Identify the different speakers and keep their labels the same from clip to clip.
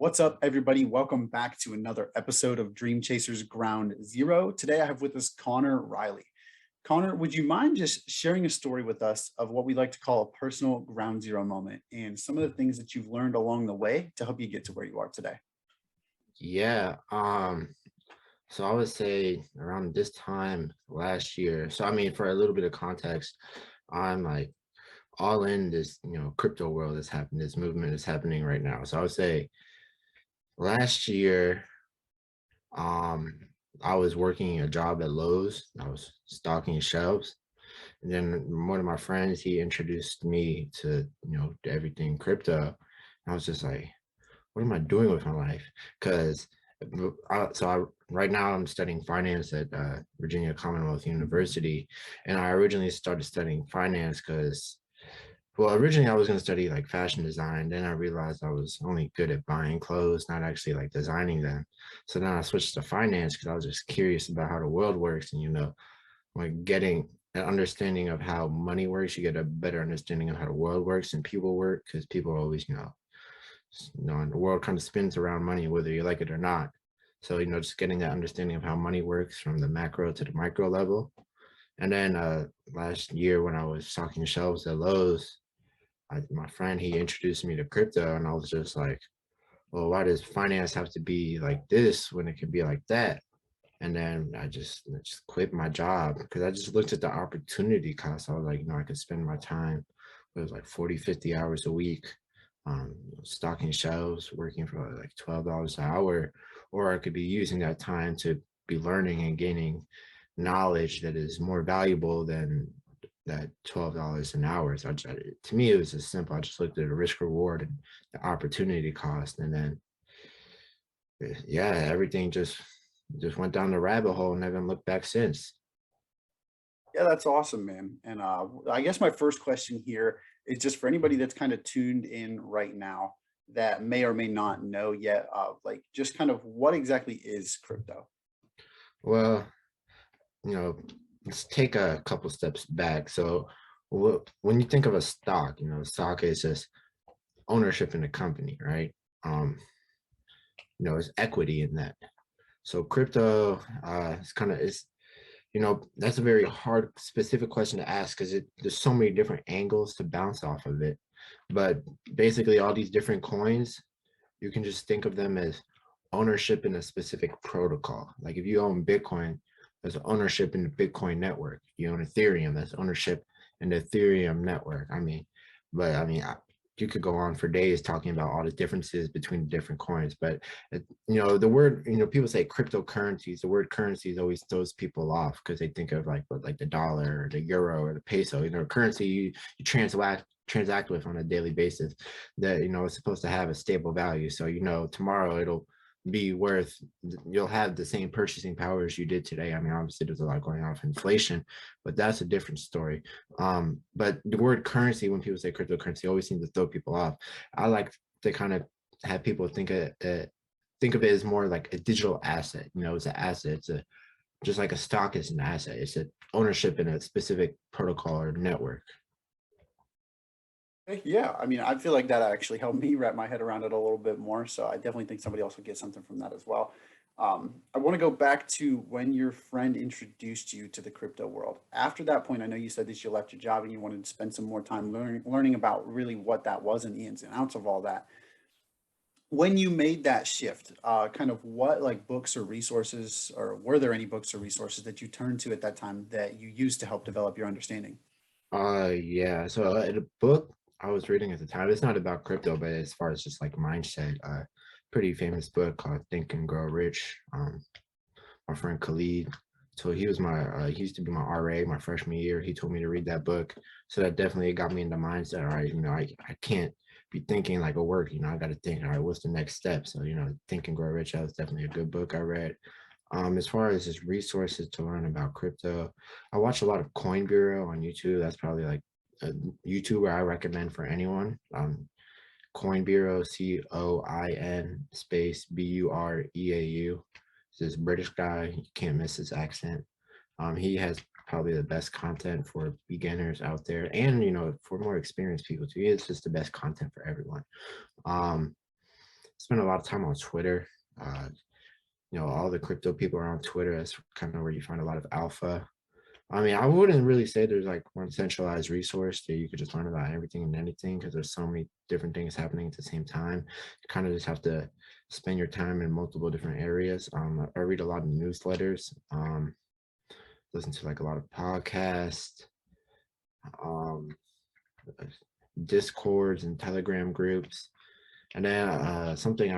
Speaker 1: What's up, everybody? Welcome back to another episode of Dream Chasers Ground Zero. Today, I have with us Connor Riely. Connor, would you mind just sharing a story with us of what we like to call a personal ground zero moment and some of the things that you've learned along the way to help you get to where you are today?
Speaker 2: Yeah, so I would say around this time last year. So I mean, for a little bit of context, I'm like all in this, crypto world that's happening, this movement is happening right now. So I would say last year, um, I was working a job at Lowe's. I was stocking shelves. And then one of my friends, he introduced me to everything crypto. I was just like, what am I doing with my life? Because right now I'm studying finance at Virginia Commonwealth University, and I originally started studying finance because, well, originally I was going to study like fashion design. Then I realized I was only good at buying clothes, not actually like designing them. So then I switched to finance because I was just curious about how the world works, and like getting an understanding of how money works. You get a better understanding of how the world works and people work because people are always, and the world kind of spins around money, whether you like it or not. So, just getting that understanding of how money works from the macro to the micro level. And then last year when I was stocking shelves at Lowe's, my friend, he introduced me to crypto, and I was just like, well, why does finance have to be like this when it can be like that? And then I just quit my job because I just looked at the opportunity cost. I was like, I could spend my time, it was like 40, 50 hours a week, stocking shelves, working for like $12 an hour, or I could be using that time to be learning and gaining knowledge that is more valuable than that $12 an hour. So to me, it was just simple. I just looked at the risk reward and the opportunity cost. And then, yeah, everything just went down the rabbit hole and haven't looked back since.
Speaker 1: Yeah, that's awesome, man. And I guess my first question here is just for anybody that's kind of tuned in right now that may or may not know yet, like just kind of what exactly is crypto?
Speaker 2: Well, you know, let's take a couple steps back. So, when you think of a stock, stock is just ownership in the company, right? Um, it's equity in that. So crypto is kind of is that's a very hard specific question to ask because there's so many different angles to bounce off of it. But basically, all these different coins, you can just think of them as ownership in a specific protocol. Like if you own Bitcoin, there's ownership in the Bitcoin network. You own Ethereum, that's ownership in the Ethereum network. You could go on for days talking about all the differences between the different coins. But the word, people say cryptocurrencies. The word currencies always throws people off because they think of like the dollar or the euro or the peso. Currency you transact with on a daily basis that is supposed to have a stable value. So tomorrow it'll be worth, you'll have the same purchasing power as you did today. I mean, obviously there's a lot going on with inflation, but that's a different story. But the word currency, when people say cryptocurrency, always seems to throw people off. I like to kind of have people think of it as more like a digital asset. It's an asset. Just like a stock is an asset. It's an ownership in a specific protocol or network.
Speaker 1: Yeah, I mean, I feel like that actually helped me wrap my head around it a little bit more. So I definitely think somebody else will get something from that as well. I want to go back to when your friend introduced you to the crypto world. After that point, I know you said that you left your job and you wanted to spend some more time learning about really what that was and the ins and outs of all that. When you made that shift, kind of what like books or resources, or were there any books or resources that you turned to at that time that you used to help develop your understanding?
Speaker 2: Yeah. So the book I was reading at the time, it's not about crypto, but as far as just like mindset, pretty famous book called Think and Grow Rich. My friend Khalid. So he used to be my RA my freshman year. He told me to read that book. So that definitely got me in the mindset. All right, I can't be thinking like a work, I got to think, all right, what's the next step? So, Think and Grow Rich, that was definitely a good book I read. As far as just resources to learn about crypto, I watch a lot of Coin Bureau on YouTube. That's probably like a YouTuber I recommend for anyone. Coin Bureau, COIN space BUREAU. This British guy, you can't miss his accent. He has probably the best content for beginners out there, and for more experienced people too. It's just the best content for everyone. Um, spend a lot of time on Twitter. Uh, all the crypto people are on Twitter. That's kind of where you find a lot of alpha. I mean, I wouldn't really say there's like one centralized resource that you could just learn about everything and anything because there's so many different things happening at the same time. You kind of just have to spend your time in multiple different areas. I read a lot of newsletters, listen to like a lot of podcasts, um, discords and telegram groups. And then something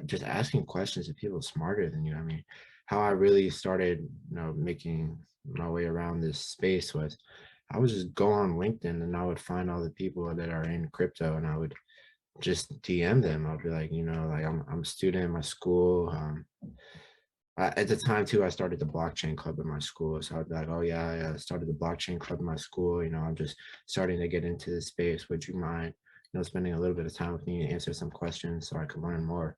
Speaker 2: just asking questions to people smarter than you. I mean, how I really started, making my way around this space was I would just go on LinkedIn and I would find all the people that are in crypto and I would just DM them. I'll be like, like I'm a student in my school. At the time too, I started the blockchain club in my school. So I'd be like, oh yeah, I started the blockchain club in my school. I'm just starting to get into this space. Would you mind, spending a little bit of time with me and answer some questions so I could learn more?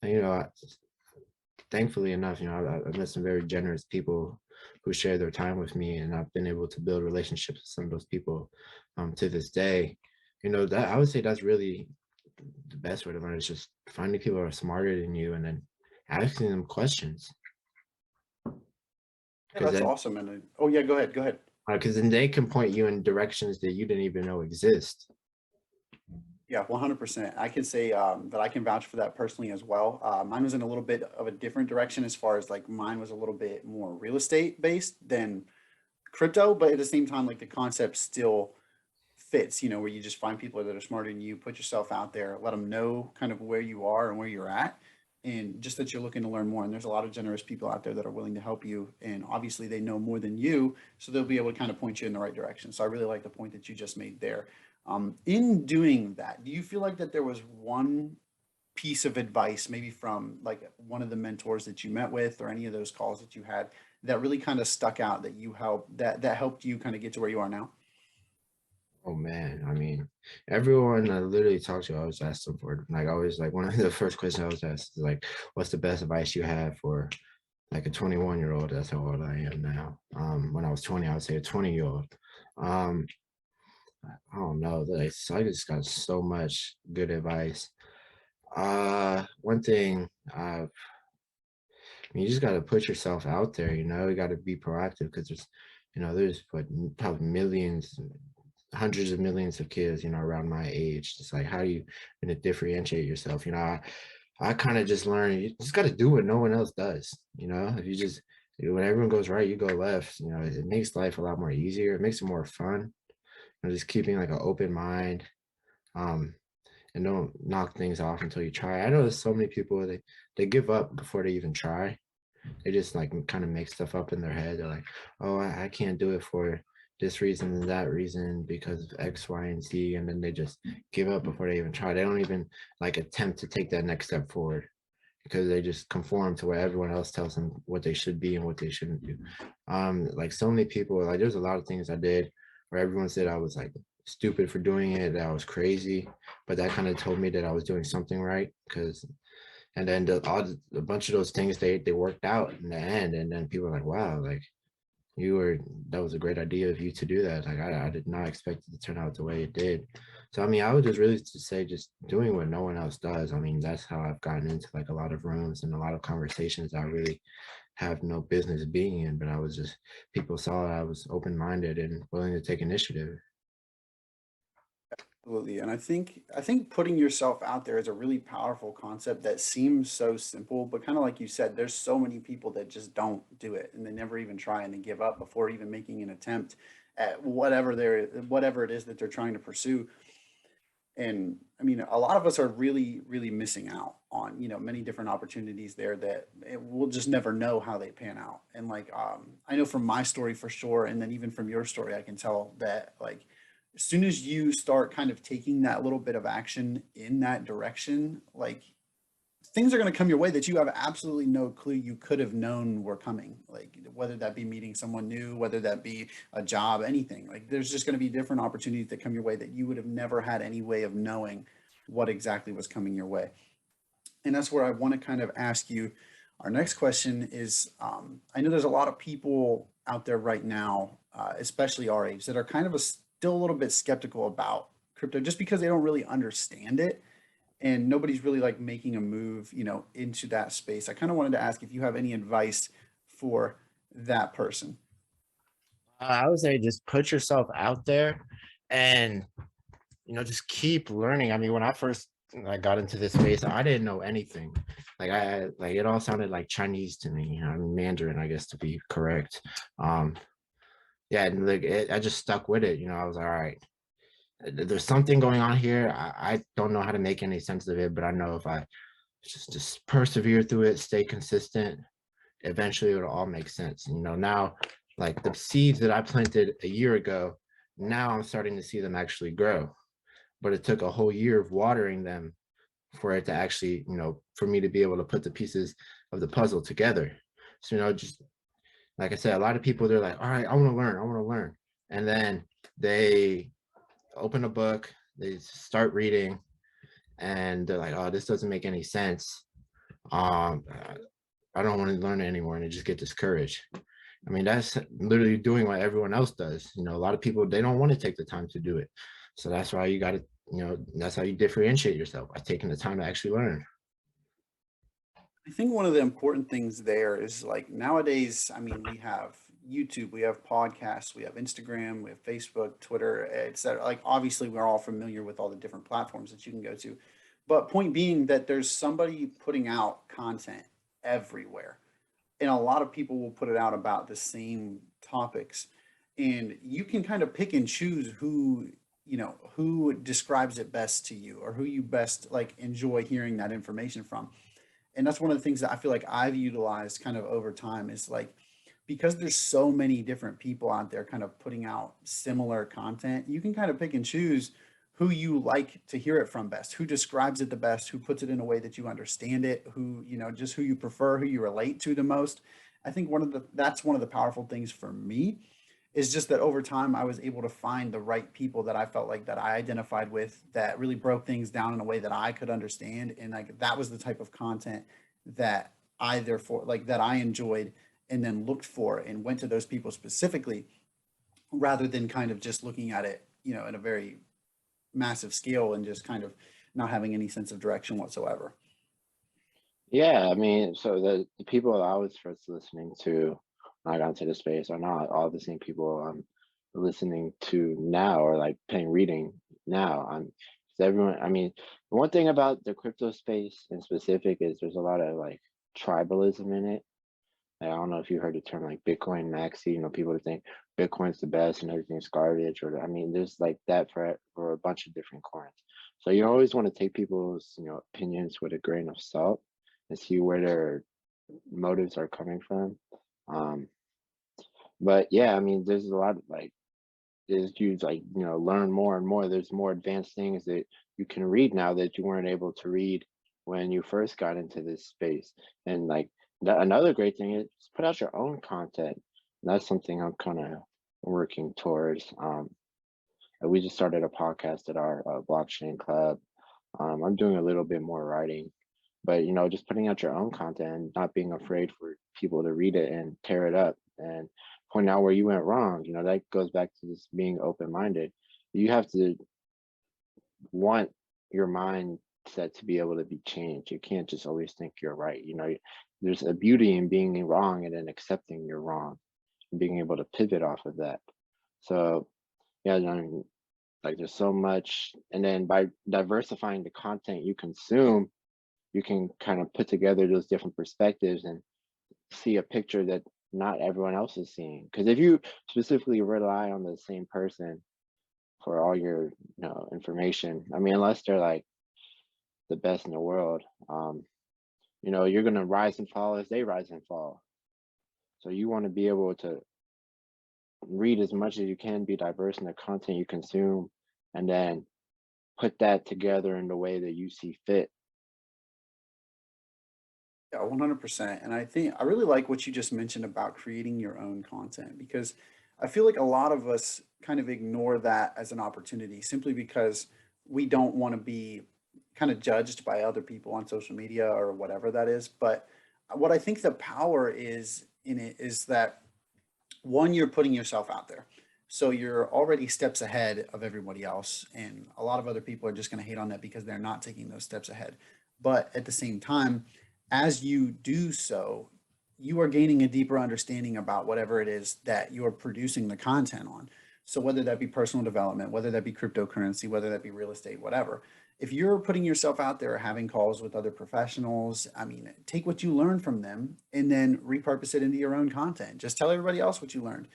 Speaker 2: And, thankfully enough, I've met some very generous people who share their time with me, and I've been able to build relationships with some of those people to this day. That I would say that's really the best way to learn is just finding people who are smarter than you and then asking them questions.
Speaker 1: Yeah,
Speaker 2: Because
Speaker 1: that's
Speaker 2: then
Speaker 1: awesome. And oh yeah, go ahead. Go ahead.
Speaker 2: because then they can point you in directions that you didn't even know exist.
Speaker 1: Yeah, 100%. I can say that I can vouch for that personally as well. Mine was in a little bit of a different direction as far as like mine was a little bit more real estate based than crypto, but at the same time, like the concept still fits, where you just find people that are smarter than you, put yourself out there, let them know kind of where you are and where you're at, and just that you're looking to learn more. And there's a lot of generous people out there that are willing to help you. And obviously, they know more than you, so they'll be able to kind of point you in the right direction. So I really like the point that you just made there. In doing that, do you feel like that there was one piece of advice, maybe from like one of the mentors that you met with, or any of those calls that you had, that really kind of stuck out that you helped that helped you kind of get to where you are now?
Speaker 2: Oh man, I mean, everyone I literally talk to, I always ask them for like always like one of the first questions I was asked is like, what's the best advice you have for like a 21-year-old? That's how old I am now. When I was 20, I would say a 20-year-old. Um, I don't know. Like, so I just got so much good advice. One thing I mean, you just got to put yourself out there, you got to be proactive because there's what probably millions, hundreds of millions of kids, around my age. It's like, how are you going to differentiate yourself? I kind of just learned you just got to do what no one else does. If you just, when everyone goes right, you go left, it makes life a lot more easier. It makes it more fun. Just keeping like an open mind. Um, and don't knock things off until you try. I know there's so many people they give up before they even try. They just like kind of make stuff up in their head. They're like, oh, I can't do it for this reason and that reason because of X, Y, and Z. And then they just give up before they even try. They don't even like attempt to take that next step forward because they just conform to what everyone else tells them what they should be and what they shouldn't do. Like so many people, like there's a lot of things I did where everyone said I was like stupid for doing it, that I was crazy, but that kind of told me that I was doing something right because and then a bunch of those things they worked out in the end and then people were like wow like that was a great idea of you to do that. Like I did not expect it to turn out the way it did. So I mean I would just really just say just doing what no one else does. I mean that's how I've gotten into like a lot of rooms and a lot of conversations I really have no business being in, but I was just people saw I was open-minded and willing to take initiative.
Speaker 1: Absolutely. And I think putting yourself out there is a really powerful concept that seems so simple, but kind of like you said, there's so many people that just don't do it and they never even try and they give up before even making an attempt at whatever it is that they're trying to pursue. And I mean, a lot of us are really, really missing out on, many different opportunities there that we'll just never know how they pan out. And like, I know from my story for sure, and then even from your story, I can tell that like, as soon as you start kind of taking that little bit of action in that direction, like things are going to come your way that you have absolutely no clue you could have known were coming. Like whether that be meeting someone new, whether that be a job, anything. Like there's just going to be different opportunities that come your way that you would have never had any way of knowing what exactly was coming your way. And that's where I want to kind of ask you. Our next question is, I know there's a lot of people out there right now, especially our age, that are kind of still a little bit skeptical about crypto just because they don't really understand it. and nobody's really like making a move, into that space. I kind of wanted to ask if you have any advice for that person.
Speaker 2: I would say just put yourself out there and just keep learning. I mean, when I first got into this space, I didn't know anything. Like it all sounded like Chinese to me. I mean, Mandarin, I guess to be correct. Um, yeah, and I just stuck with it. I was like, all right, there's something going on here. I don't know how to make any sense of it, but I know if I just persevere through it, stay consistent, eventually it'll all make sense. Now like the seeds that I planted a year ago, now I'm starting to see them actually grow. But it took a whole year of watering them for it to actually, for me to be able to put the pieces of the puzzle together. So, just like I said, a lot of people, they're like, all right, I want to learn, I want to learn. And then they open a book, they start reading, and they're like, oh, this doesn't make any sense. Um, I don't want to learn it anymore. And they just get discouraged. I mean, that's literally doing what everyone else does. A lot of people, they don't want to take the time to do it. So that's why you got to, that's how you differentiate yourself, by taking the time to actually learn.
Speaker 1: I think one of the important things there is like nowadays, I mean, we have YouTube, we have podcasts, we have Instagram, we have Facebook, Twitter, etc. Like obviously we're all familiar with all the different platforms that you can go to. But point being that there's somebody putting out content everywhere. And a lot of people will put it out about the same topics. And you can kind of pick and choose who describes it best to you or who you best like enjoy hearing that information from. And that's one of the things that I feel like I've utilized kind of over time is like because there's so many different people out there kind of putting out similar content, you can kind of pick and choose who you like to hear it from best, who describes it the best, who puts it in a way that you understand it, just who you prefer, who you relate to the most. I think that's one of the powerful things for me is just that over time I was able to find the right people that I felt like that I identified with that really broke things down in a way that I could understand. And like that was the type of content that I therefore like that I enjoyed and then looked for and went to those people specifically rather than kind of just looking at it, in a very massive scale and just kind of not having any sense of direction whatsoever.
Speaker 2: Yeah, I mean, so the people I was first listening to when I got into the space are not all the same people I'm listening to now or like paying reading now. 'Cause everyone, I mean, the one thing about the crypto space in specific is there's a lot of like tribalism in it. Like, I don't know if you heard the term like Bitcoin maxi, people that think Bitcoin's the best and everything's garbage, or I mean, there's like that for a bunch of different coins. So you always want to take people's, opinions with a grain of salt and see where their motives are coming from. Um, but yeah, I mean, there's a lot of like as you like, learn more and more, there's more advanced things that you can read now that you weren't able to read when you first got into this space. And like another great thing is put out your own content. And that's something I'm kind of working towards. We just started a podcast at our blockchain club. I'm doing a little bit more writing, but just putting out your own content and not being afraid for people to read it and tear it up and point out where you went wrong. That goes back to just being open-minded. You have to want your mindset to be able to be changed. You can't just always think you're right. There's a beauty in being wrong and then accepting you're wrong and being able to pivot off of that. So yeah, I mean, like there's so much, and then by diversifying the content you consume, you can kind of put together those different perspectives and see a picture that not everyone else is seeing. Because if you specifically rely on the same person for all your information, I mean, unless they're like the best in the world, you're gonna rise and fall as they rise and fall. So you want to be able to read as much as you can, be diverse in the content you consume, and then put that together in the way that you see fit.
Speaker 1: Yeah, 100%. And I think I really like what you just mentioned about creating your own content because I feel like a lot of us kind of ignore that as an opportunity simply because we don't want to be kind of judged by other people on social media or whatever that is. But what I think the power is in it is that one, you're putting yourself out there. So you're already steps ahead of everybody else. And a lot of other people are just going to hate on that because they're not taking those steps ahead. But at the same time, as you do so, you are gaining a deeper understanding about whatever it is that you're producing the content on. So whether that be personal development, whether that be cryptocurrency, whether that be real estate, whatever, if you're putting yourself out there having calls with other professionals, I mean, take what you learn from them and then repurpose it into your own content. Just tell everybody else what you learned.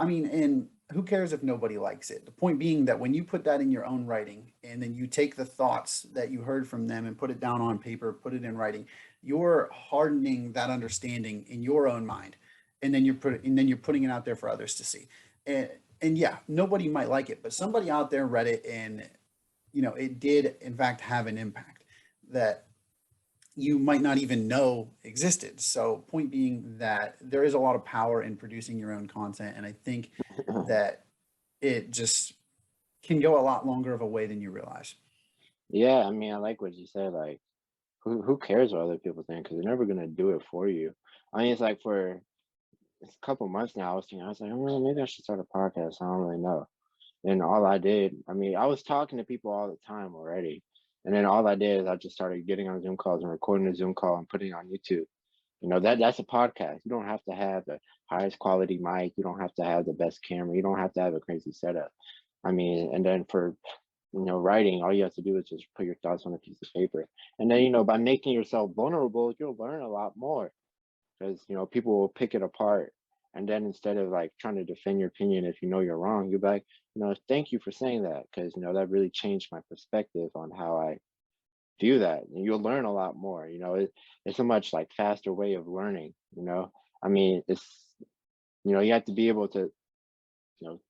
Speaker 1: I mean, and who cares if nobody likes it? The point being that when you put that in your own writing and then you take the thoughts that you heard from them and put it down on paper, put it in writing, you're hardening that understanding in your own mind. And then you're putting it out there for others to see. And and yeah, nobody might like it, but somebody out there read it and it did in fact have an impact that you might not even know existed. So, point being that there is a lot of power in producing your own content, and I think that it just can go a lot longer of a way than you realize.
Speaker 2: Yeah, I mean, I like what you said. Like, who cares what other people think? Because they're never gonna do it for you. I mean, it's like for it's a couple months now. I was like, oh, maybe I should start a podcast. I don't really know. And all I did, I mean, I was talking to people all the time already. And then all I did is I just started getting on Zoom calls and recording a Zoom call and putting it on YouTube. That's a podcast. You don't have to have the highest quality mic. You don't have to have the best camera. You don't have to have a crazy setup. I mean, and then for writing, all you have to do is just put your thoughts on a piece of paper. And then, by making yourself vulnerable, you'll learn a lot more because people will pick it apart. And then instead of like trying to defend your opinion, if you know you're wrong, you'll be like, thank you for saying that, because that really changed my perspective on how I view that. And you'll learn a lot more. It's a much like faster way of learning. I mean, it's you have to be able to you know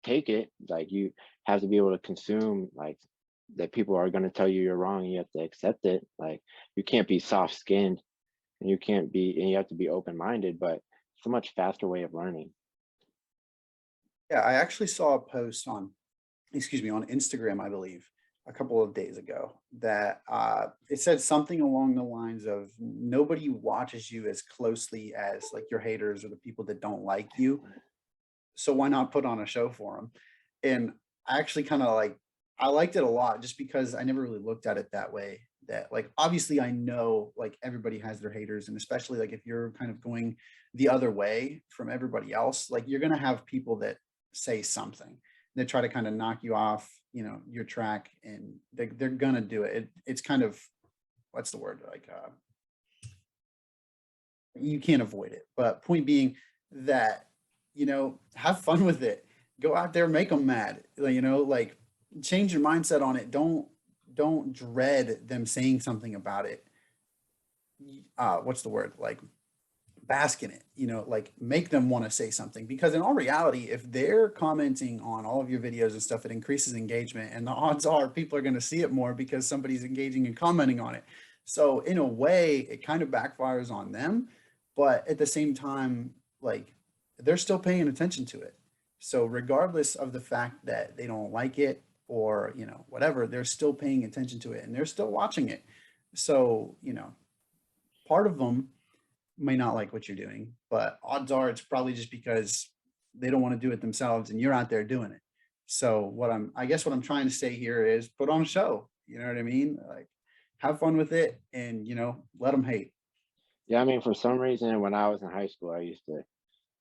Speaker 2: take it. Like, you have to be able to consume, like, that people are going to tell you you're wrong, and you have to accept it. Like, you can't be soft skinned, and you have to be open minded, but it's a much faster way of learning.
Speaker 1: Yeah, I actually saw a post on, excuse me, on Instagram, I believe, a couple of days ago that it said something along the lines of nobody watches you as closely as like your haters or the people that don't like you. So why not put on a show for them? And I actually kind of like I liked it a lot just because I never really looked at it that way. That like obviously I know like everybody has their haters, and especially like if you're kind of going the other way from everybody else, like you're gonna have people that say something that try to kind of knock you off, your track, and they're gonna do it. It's kind of what's the word like you can't avoid it. But point being that, have fun with it. Go out there, make them mad. Like, like change your mindset on it. Don't dread them saying something about it. What's the word? Like bask in it, like make them want to say something, because in all reality, if they're commenting on all of your videos and stuff, it increases engagement, and the odds are people are going to see it more because somebody's engaging and commenting on it. So in a way it kind of backfires on them, but at the same time, like they're still paying attention to it. So regardless of the fact that they don't like it or whatever, they're still paying attention to it and they're still watching it. So part of them may not like what you're doing, but odds are it's probably just because they don't want to do it themselves and you're out there doing it. So I guess what I'm trying to say here is put on a show. You know what I mean? Like have fun with it and, let them hate.
Speaker 2: Yeah, I mean, for some reason, when I was in high school, I used to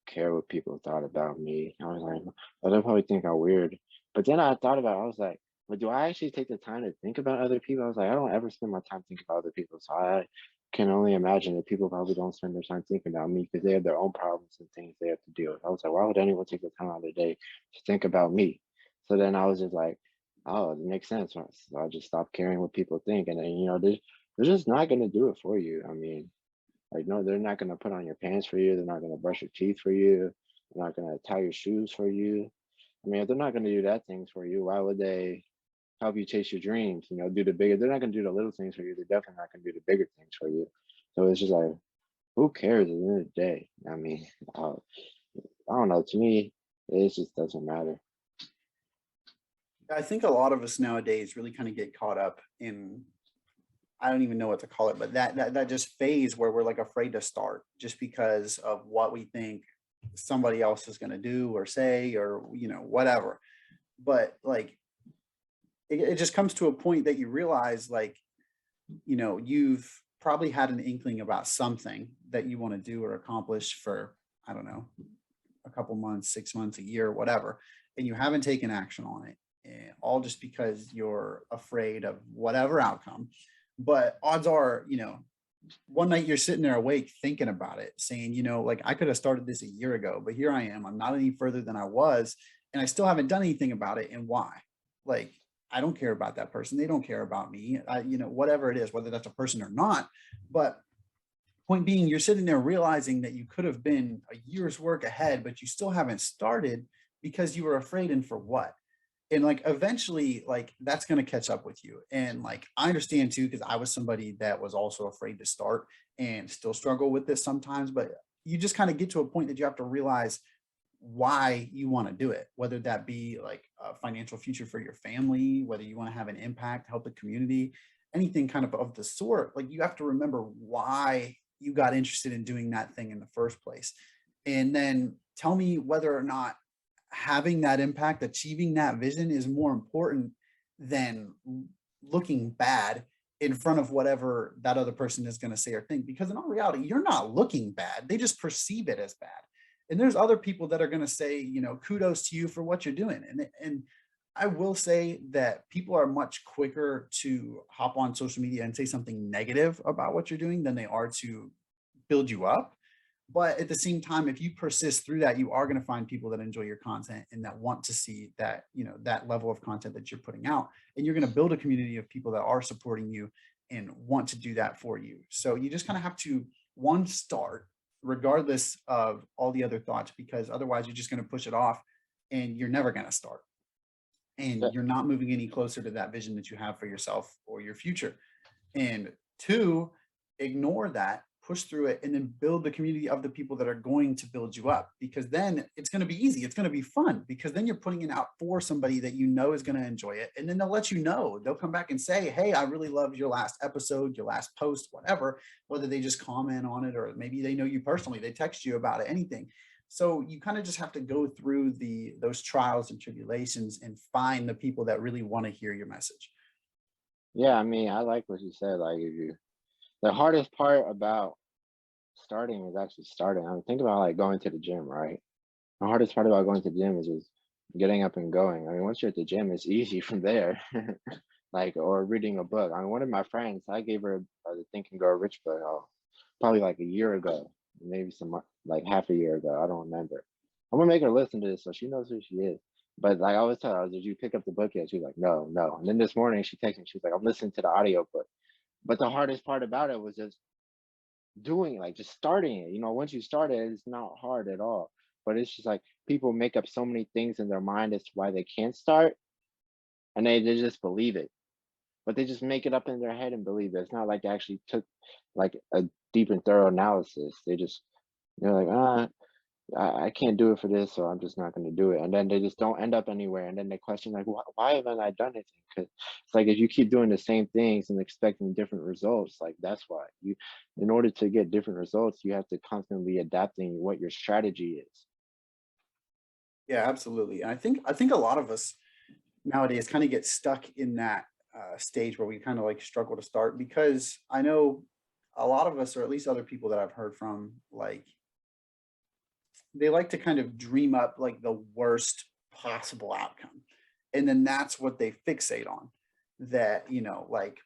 Speaker 2: care what people thought about me. I was like, oh, they'll probably think I'm weird. But then I thought about it, I was like, but do I actually take the time to think about other people? I was like, I don't ever spend my time thinking about other people. So I can only imagine that people probably don't spend their time thinking about me because they have their own problems and things they have to deal with. I was like, why would anyone take the time out of their day to think about me? So then I was just like, oh, it makes sense. So I just stopped caring what people think. And then, they're just not going to do it for you. I mean, like, no, they're not gonna put on your pants for you. They're not gonna brush your teeth for you. They're not gonna tie your shoes for you. I mean, if they're not gonna do that things for you, why would they help you chase your dreams? Do the bigger. They're not gonna do the little things for you. They're definitely not gonna do the bigger things for you. So it's just like, who cares at the end of the day? I mean, I don't know. To me, it just doesn't matter.
Speaker 1: I think a lot of us nowadays really kind of get caught up in, I don't even know what to call it, but that just phase where we're like afraid to start just because of what we think somebody else is going to do or say, or, whatever. But like, it just comes to a point that you realize, like, you've probably had an inkling about something that you want to do or accomplish for, I don't know, a couple months, 6 months, a year, whatever, and you haven't taken action on it, and all just because you're afraid of whatever outcome. But odds are, one night you're sitting there awake thinking about it, saying, like, I could have started this a year ago, but here I am. I'm not any further than I was, and I still haven't done anything about it. And why? Like, I don't care about that person. They don't care about me. Whatever it is, whether that's a person or not. But point being, you're sitting there realizing that you could have been a year's work ahead, but you still haven't started because you were afraid. And for what? And like, eventually, like, that's going to catch up with you. And like, I understand too, because I was somebody that was also afraid to start and still struggle with this sometimes. But you just kind of get to a point that you have to realize why you want to do it, whether that be like a financial future for your family, whether you want to have an impact, help the community, anything kind of the sort. Like, you have to remember why you got interested in doing that thing in the first place. And then tell me whether or not having that impact, achieving that vision is more important than looking bad in front of whatever that other person is going to say or think. Because in all reality, you're not looking bad. They just perceive it as bad. And there's other people that are going to say, kudos to you for what you're doing. And I will say that people are much quicker to hop on social media and say something negative about what you're doing than they are to build you up. But at the same time, if you persist through that, you are going to find people that enjoy your content and that want to see that, that level of content that you're putting out. And you're going to build a community of people that are supporting you and want to do that for you. So you just kind of have to, one, start regardless of all the other thoughts, because otherwise you're just going to push it off and you're never going to start. And
Speaker 3: Yeah,
Speaker 1: you're not moving any closer to that vision that you have for yourself or your future. And two, ignore that, push through it, and then build the community of the people that are going to build you up, because then it's going to be easy. It's going to be fun, because then you're putting it out for somebody that is going to enjoy it. And then they'll let you know. They'll come back and say, hey, I really loved your last episode, your last post, whatever, whether they just comment on it or maybe they know you personally, they text you about it, anything. So you kind of just have to go through those trials and tribulations and find the people that really want to hear your message.
Speaker 3: yeah. I mean, I like what you said. Like, if you, the hardest part about starting is actually starting. I mean, think about like going to the gym, right? The hardest part about going to the gym is just getting up and going. I mean, once you're at the gym, it's easy from there. Like, or reading a book. I mean, one of my friends, I gave her the Think and Grow Rich book, probably like a year ago, maybe like half a year ago. I don't remember. I'm gonna make her listen to this so she knows who she is. But like I always tell her, did you pick up the book yet? She's like, no, no. And then this morning she texted me, she was like, I'm listening to the audio book. But the hardest part about it was just doing, like, just starting it. Once you start it, it's not hard at all. But it's just like people make up so many things in their mind as to why they can't start, and they just believe it. But they just make it up in their head and believe it. It's not like they actually took like a deep and thorough analysis. They're like, I can't do it for this, so I'm just not going to do it. And then they just don't end up anywhere. And then they question, like, why haven't I done anything? Because it's like, if you keep doing the same things and expecting different results, like, that's why in order to get different results, you have to constantly be adapting what your strategy is.
Speaker 1: Yeah, absolutely. And I think a lot of us nowadays kind of get stuck in that stage where we kind of like struggle to start, because I know a lot of us, or at least other people that I've heard from, like, they like to kind of dream up like the worst possible outcome. And then that's what they fixate on. That, like,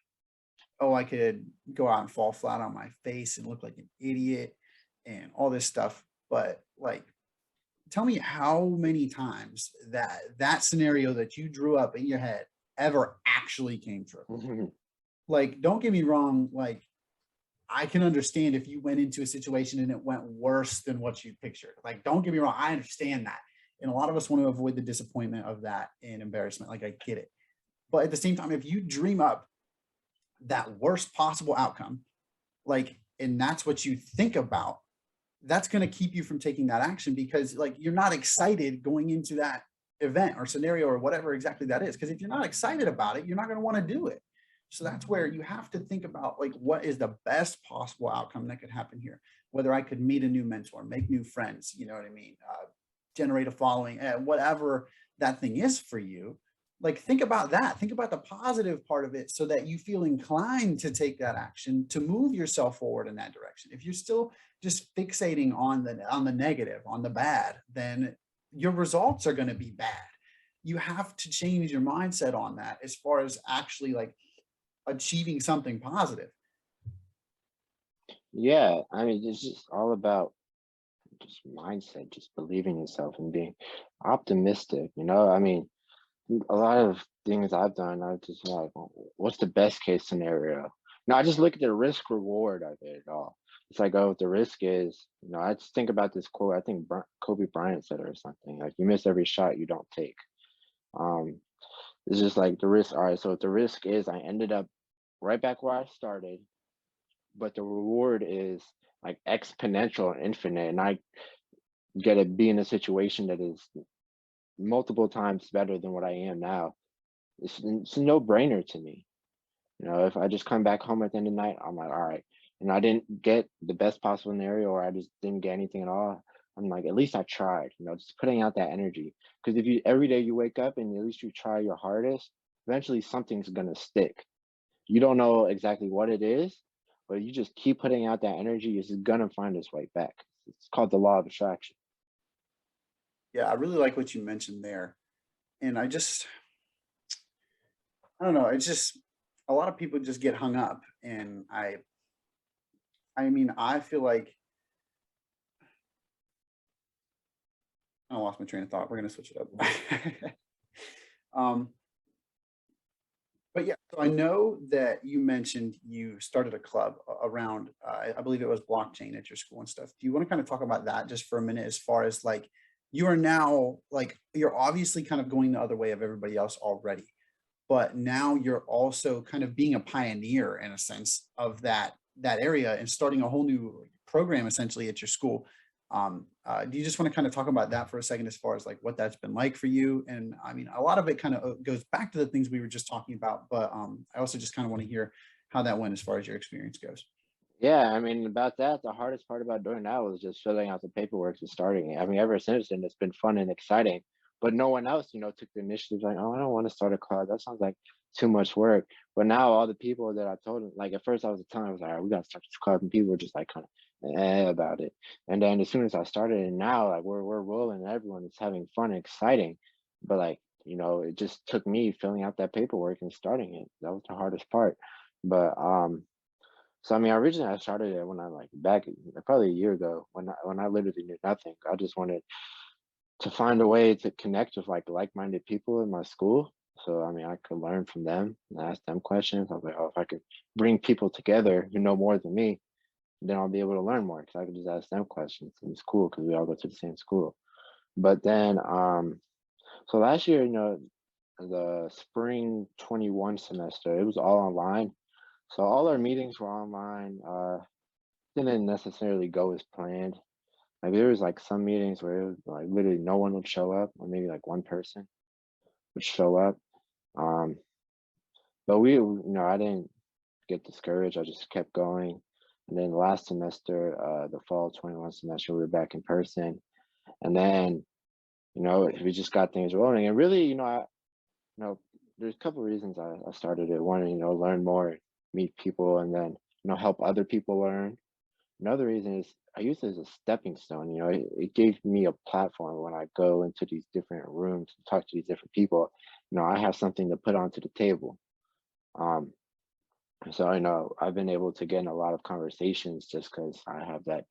Speaker 1: oh, I could go out and fall flat on my face and look like an idiot and all this stuff. But like, tell me how many times that scenario that you drew up in your head ever actually came true. Like, don't get me wrong, like, I can understand if you went into a situation and it went worse than what you pictured. Like, don't get me wrong, I understand that. And a lot of us want to avoid the disappointment of that and embarrassment. Like, I get it. But at the same time, if you dream up that worst possible outcome, like, and that's what you think about, that's going to keep you from taking that action, because like, you're not excited going into that event or scenario or whatever exactly that is. Because if you're not excited about it, you're not going to want to do it. So that's where you have to think about like what is the best possible outcome that could happen here. Whether I could meet a new mentor, make new friends, you know what I mean, generate a following, whatever that thing is for you. Like think about that. Think about the positive part of it, so that you feel inclined to take that action to move yourself forward in that direction. If you're still just fixating on the negative, on the bad, then your results are going to be bad. You have to change your mindset on that as far as actually like achieving something positive.
Speaker 3: Yeah, I mean, it's just all about just mindset, just believing in yourself and being optimistic. I mean, a lot of things I've done, I just like, "Well, what's the best case scenario?" No, I just look at the risk reward of it all. It's like, oh, the risk is, I just think about this quote. I think Kobe Bryant said it or something like, "You miss every shot you don't take." Um, it's just like the risk. All right, so if the risk is I ended up right back where I started, but the reward is like exponential and infinite, and I get to be in a situation that is multiple times better than what I am now. It's a no-brainer to me. If I just come back home at the end of the night, I'm like, all right, and I didn't get the best possible scenario, or I just didn't get anything at all. I'm like, at least I tried, just putting out that energy. Because if you every day you wake up and at least you try your hardest, eventually something's gonna stick. You don't know exactly what it is, but you just keep putting out that energy, it's gonna find its way back. It's called the law of attraction.
Speaker 1: Yeah, I really like what you mentioned there. And I don't know, it's just a lot of people just get hung up. And I mean, I feel like I lost my train of thought. We're gonna switch it up. um, but yeah, so I know that you mentioned you started a club around, I believe it was blockchain at your school and stuff. Do you want to kind of talk about that just for a minute, as far as like you are now like you're obviously kind of going the other way of everybody else already, but now you're also kind of being a pioneer in a sense of that area and starting a whole new program essentially at your school. Do you just want to kind of talk about that for a second, as far as like what that's been like for you? And I mean, a lot of it kind of goes back to the things we were just talking about, but I also just kind of want to hear how that went as far as your experience goes.
Speaker 3: Yeah, I mean, about that, the hardest part about doing that was just filling out the paperwork and starting it. I mean, ever since then, it's been fun and exciting. But no one else, took the initiative. Like, oh, I don't want to start a club. That sounds like too much work. But now, all the people that I told them, like at first, I was telling, I was like, all right, we got to start this club, and people were just like kind of about it. And then as soon as I started, and now like we're rolling, and everyone is having fun and exciting. But like, it just took me filling out that paperwork and starting it. That was the hardest part. But so I mean, originally I started it when I like back probably a year ago when I literally knew nothing. I just wanted to find a way to connect with like-minded people in my school. So I mean, I could learn from them and ask them questions. I was like, oh, if I could bring people together who know more than me, then I'll be able to learn more because I could just ask them questions. And it's cool because we all go to the same school. But then, so last year, the spring 21 semester, it was all online. So all our meetings were online. Didn't necessarily go as planned. Like there was like some meetings where it was like literally no one would show up, or maybe like one person would show up. Um, but I didn't get discouraged. I just kept going. And then last semester, the fall 21 semester, we were back in person. And then, we just got things rolling. And really, there's a couple of reasons I started it. One, learn more, meet people, and then, help other people learn. Another reason is I use it as a stepping stone. It gave me a platform when I go into these different rooms and talk to these different people. I have something to put onto the table. Um, so I know I've been able to get in a lot of conversations just because I have that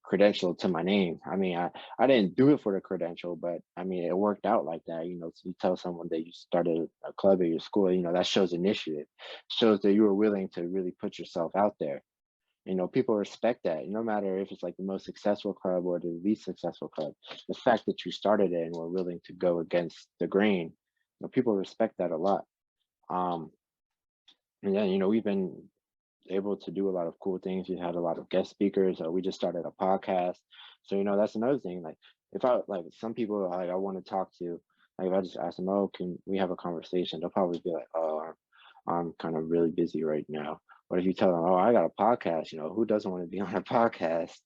Speaker 3: credential to my name. I mean, I didn't do it for the credential, but I mean, it worked out like that. So you tell someone that you started a club at your school, that shows initiative, shows that you were willing to really put yourself out there. People respect that, no matter if it's like the most successful club or the least successful club. The fact that you started it and were willing to go against the grain, people respect that a lot. Um, and then, we've been able to do a lot of cool things. We've had a lot of guest speakers. We just started a podcast. So, that's another thing. Like, if I like some people I want to talk to, like if I just ask them, oh, can we have a conversation? They'll probably be like, oh, I'm kind of really busy right now. But if you tell them, oh, I got a podcast, who doesn't want to be on a podcast?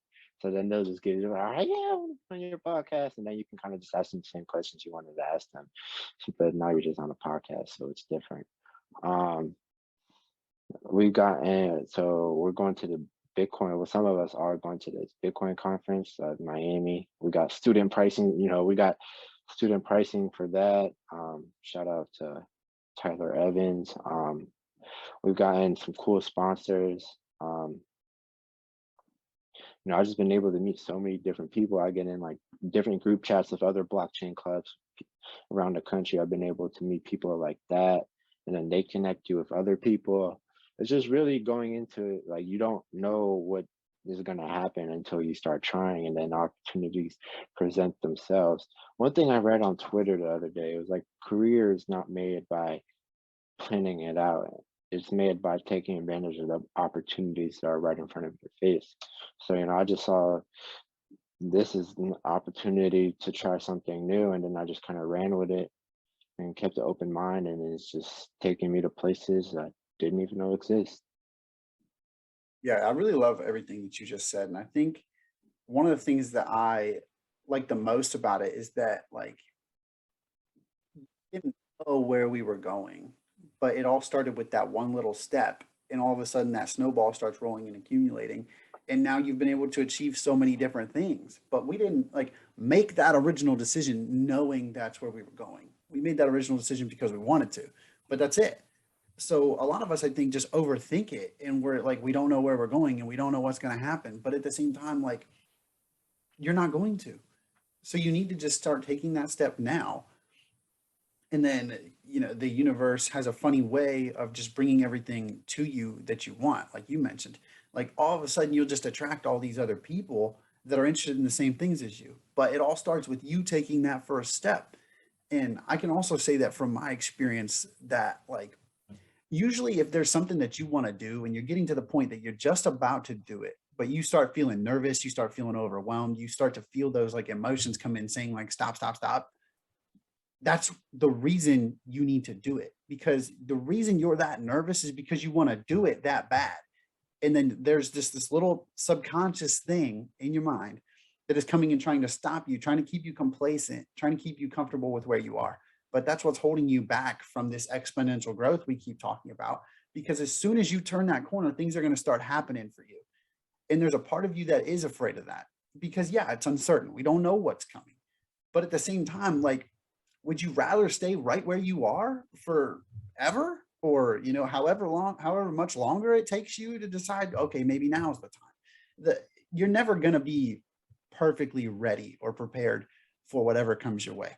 Speaker 3: So then they'll just give you like, oh, yeah, I want to be on your podcast. And then you can kind of just ask them the same questions you wanted to ask them. But now you're just on a podcast, so it's different. We got in, so we're going to the Bitcoin. Well, some of us are going to this Bitcoin conference at Miami. We got student pricing, we got student pricing for that. Shout out to Tyler Evans. We've gotten some cool sponsors. I've just been able to meet so many different people. I get in like different group chats of other blockchain clubs around the country. I've been able to meet people like that, and then they connect you with other people. It's just really going into it, like you don't know what is going to happen until you start trying, and then opportunities present themselves. One thing I read on Twitter the other day, it was like career is not made by planning it out. It's made by taking advantage of the opportunities that are right in front of your face. So, I just saw this is an opportunity to try something new, and then I just kind of ran with it and kept an open mind, and it's just taking me to places I didn't even know exist.
Speaker 1: Yeah, I really love everything that you just said. And I think one of the things that I like the most about it is that like didn't know where we were going, but it all started with that one little step. And all of a sudden that snowball starts rolling and accumulating. And now you've been able to achieve so many different things. But we didn't like make that original decision knowing that's where we were going. We made that original decision because we wanted to, but that's it. So a lot of us, I think, just overthink it and we're like, we don't know where we're going and we don't know what's going to happen. But at the same time, like, you're not going to. So you need to just start taking that step now, and then the universe has a funny way of just bringing everything to you that you want, like you mentioned. Like all of a sudden you'll just attract all these other people that are interested in the same things as you, but it all starts with you taking that first step. And I can also say that from my experience that like usually if there's something that you want to do and you're getting to the point that you're just about to do it, but you start feeling nervous, you start feeling overwhelmed, you start to feel those like emotions come in saying like stop, stop, stop, that's the reason you need to do it, because the reason you're that nervous is because you want to do it that bad. And then there's just this little subconscious thing in your mind that is coming and trying to stop you, trying to keep you complacent, trying to keep you comfortable with where you are. But that's what's holding you back from this exponential growth we keep talking about, because as soon as you turn that corner, things are going to start happening for you. And there's a part of you that is afraid of that because yeah, it's uncertain, we don't know what's coming. But at the same time, like, would you rather stay right where you are forever, or however much longer it takes you to decide, okay, maybe now's the time? You're never going to be perfectly ready or prepared for whatever comes your way.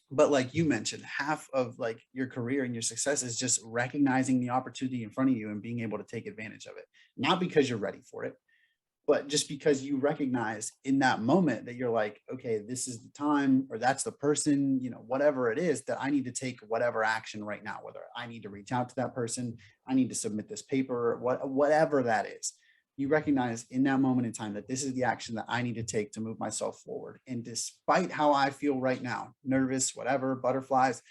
Speaker 1: But like you mentioned, half of like your career and your success is just recognizing the opportunity in front of you and being able to take advantage of it, not because you're ready for it, but just because you recognize in that moment that you're like, okay, this is the time, or that's the person, whatever it is, that I need to take whatever action right now, whether I need to reach out to that person, I need to submit this paper, whatever that is. You recognize in that moment in time that this is the action that I need to take to move myself forward. And despite how I feel right now, nervous, whatever, butterflies,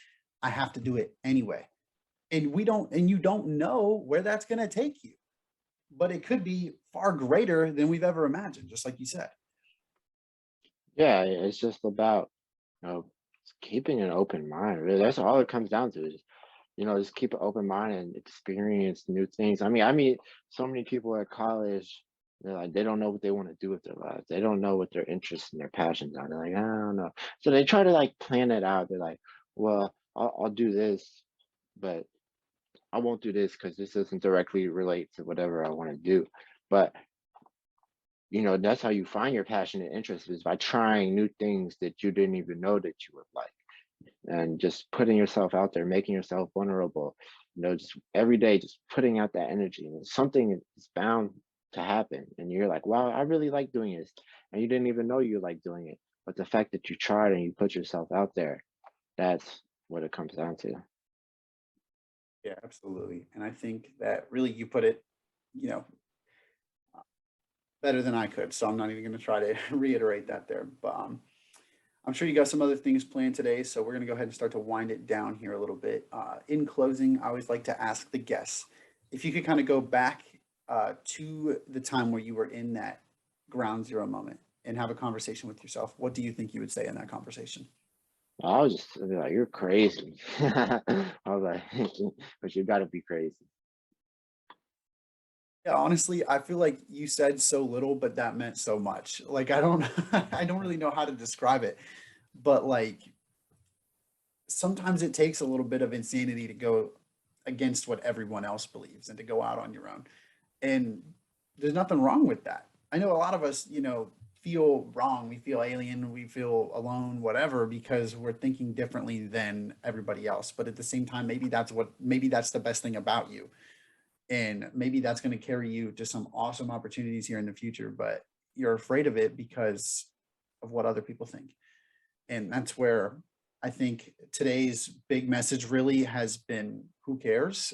Speaker 1: I have to do it anyway. And you don't know where that's going to take you, but it could be far greater than we've ever imagined, just like you said.
Speaker 3: Yeah, it's just about, keeping an open mind. Really, that's all it comes down to. Is just keep an open mind and experience new things. I mean, so many people at college, they're like, they don't know what they want to do with their lives. They don't know what their interests and their passions are. They're like, I don't know. So they try to like plan it out. They're like, well, I'll do this, but I won't do this because this doesn't directly relate to whatever I want to do. But that's how you find your passion and interest, is by trying new things that you didn't even know that you would like, and just putting yourself out there, making yourself vulnerable, just every day, just putting out that energy, and something is bound to happen. And you're like, wow, I really like doing this. And you didn't even know you like doing it. But the fact that you tried and you put yourself out there, that's what it comes down to.
Speaker 1: Yeah, absolutely. And I think that really you put it, you know, better than I could. So I'm not even going to try to reiterate that there. But I'm sure you got some other things planned today, so we're going to go ahead and start to wind it down here a little bit. In closing, I always like to ask the guests if you could kind of go back to the time where you were in that ground zero moment and have a conversation with yourself. What do you think you would say in that conversation?
Speaker 3: I was just like, you're crazy. I was like, but you gotta be crazy.
Speaker 1: Yeah, honestly, I feel like you said so little, but that meant so much. Like I don't, I don't really know how to describe it, but like sometimes it takes a little bit of insanity to go against what everyone else believes and to go out on your own. And there's nothing wrong with that. I know a lot of us, feel wrong. We feel alien, we feel alone, whatever, because we're thinking differently than everybody else. But at the same time, maybe that's the best thing about you. And maybe that's going to carry you to some awesome opportunities here in the future, but you're afraid of it because of what other people think. And that's where I think today's big message really has been who cares?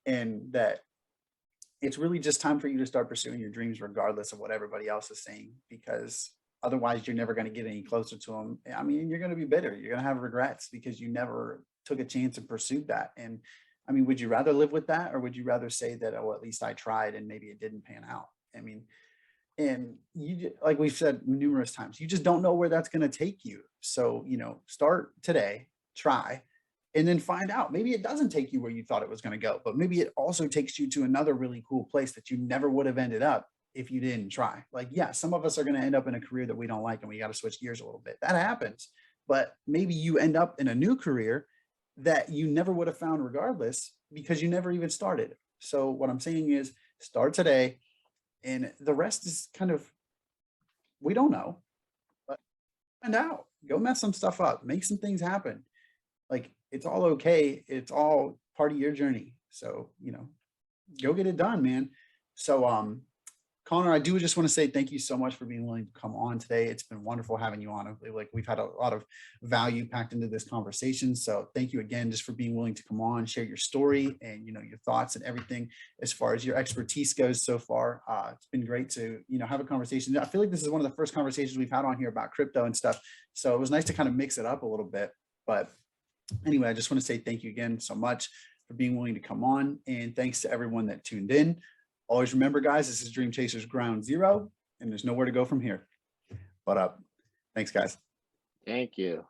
Speaker 1: And that it's really just time for you to start pursuing your dreams regardless of what everybody else is saying, because otherwise you're never going to get any closer to them. I mean, you're going to be bitter, you're going to have regrets because you never took a chance and pursued that. And I mean, would you rather live with that, or would you rather say that, oh, at least I tried and maybe it didn't pan out? I mean, and like we've said numerous times, you just don't know where that's going to take you. So start today, try, and then find out. Maybe it doesn't take you where you thought it was going to go, but maybe it also takes you to another really cool place that you never would have ended up if you didn't try. Like, yeah, some of us are going to end up in a career that we don't like and we got to switch gears a little bit. That happens. But maybe you end up in a new career that you never would have found regardless because you never even started. So what I'm saying is start today, and the rest is kind of, we don't know, but find out. Go mess some stuff up, make some things happen. Like it's all okay. It's all part of your journey. So, go get it done, man. So, Connor, I do just want to say thank you so much for being willing to come on today. It's been wonderful having you on. Like we've had a lot of value packed into this conversation. So thank you again, just for being willing to come on, share your story and, your thoughts and everything as far as your expertise goes so far. It's been great to, have a conversation. I feel like this is one of the first conversations we've had on here about crypto and stuff. So it was nice to kind of mix it up a little bit. But anyway, I just want to say thank you again so much for being willing to come on. And thanks to everyone that tuned in. Always remember, guys, this is Dream Chasers Ground Zero, and there's nowhere to go from here. But thanks, guys.
Speaker 3: Thank you.